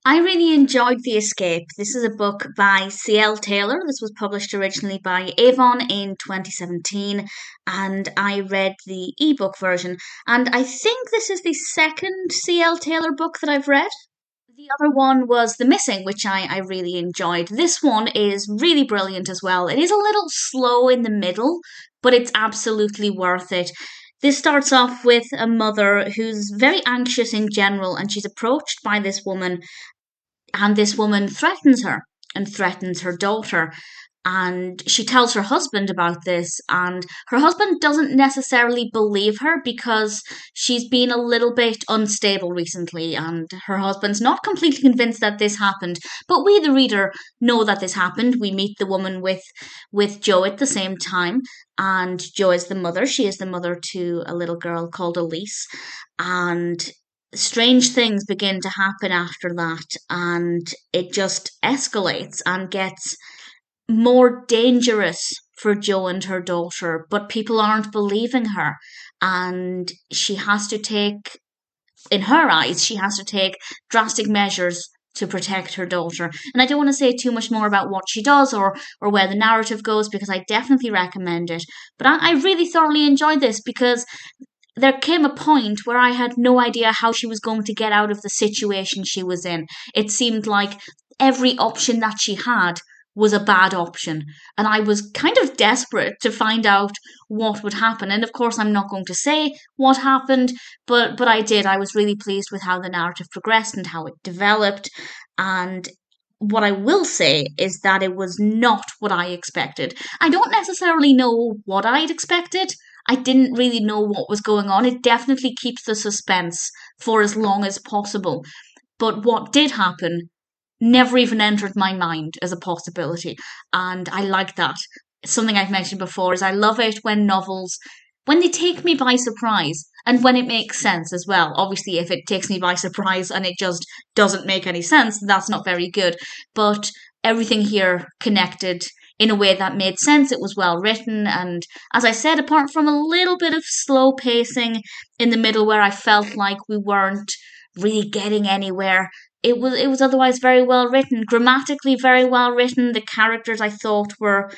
I really enjoyed The Escape. This is a book by C.L. Taylor. This was published originally by Avon in 2017, and I read the ebook version. And I think this is the second C.L. Taylor book that I've read. The other one was The Missing, which I really enjoyed. This one is really brilliant as well. It is a little slow in the middle, but it's absolutely worth it. This starts off with a mother who's very anxious in general, and she's approached by this woman, and this woman threatens her and threatens her daughter. And she tells her husband about this, and her husband doesn't necessarily believe her because she's been a little bit unstable recently, and her husband's not completely convinced that this happened. But we, the reader, know that this happened. We meet the woman with Joe at the same time, and Joe is the mother. She is the mother to a little girl called Elise, and strange things begin to happen after that, and it just escalates and gets more dangerous for Jo and her daughter, but people aren't believing her. And she has to take, in her eyes, she has to take drastic measures to protect her daughter. And I don't want to say too much more about what she does or where the narrative goes because I definitely recommend it. But I really thoroughly enjoyed this because there came a point where I had no idea how she was going to get out of the situation she was in. It seemed like every option that she had was a bad option. And I was kind of desperate to find out what would happen. And of course, I'm not going to say what happened, but I did. I was really pleased with how the narrative progressed and how it developed. And what I will say is that it was not what I expected. I don't necessarily know what I'd expected. I didn't really know what was going on. It definitely keeps the suspense for as long as possible. But what did happen never even entered my mind as a possibility. And I like that. Something I've mentioned before is I love it when novels, when they take me by surprise and when it makes sense as well. Obviously, if it takes me by surprise and it just doesn't make any sense, that's not very good. But everything here connected in a way that made sense. It was well written. And as I said, apart from a little bit of slow pacing in the middle where I felt like we weren't really getting anywhere, it was otherwise very well written, grammatically very well written. The characters I thought were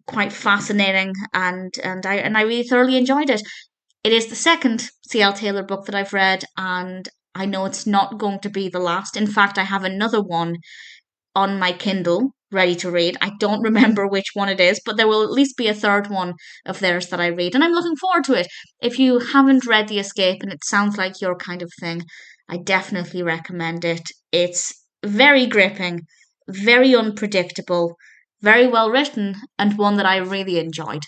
quite fascinating, and I really thoroughly enjoyed it. It is the second C.L. Taylor book that I've read, and I know it's not going to be the last. In fact, I have another one on my Kindle ready to read. I don't remember which one it is, but there will at least be a third one of theirs that I read, and I'm looking forward to it. If you haven't read The Escape and it sounds like your kind of thing, I definitely recommend it. It's very gripping, very unpredictable, very well written, and one that I really enjoyed.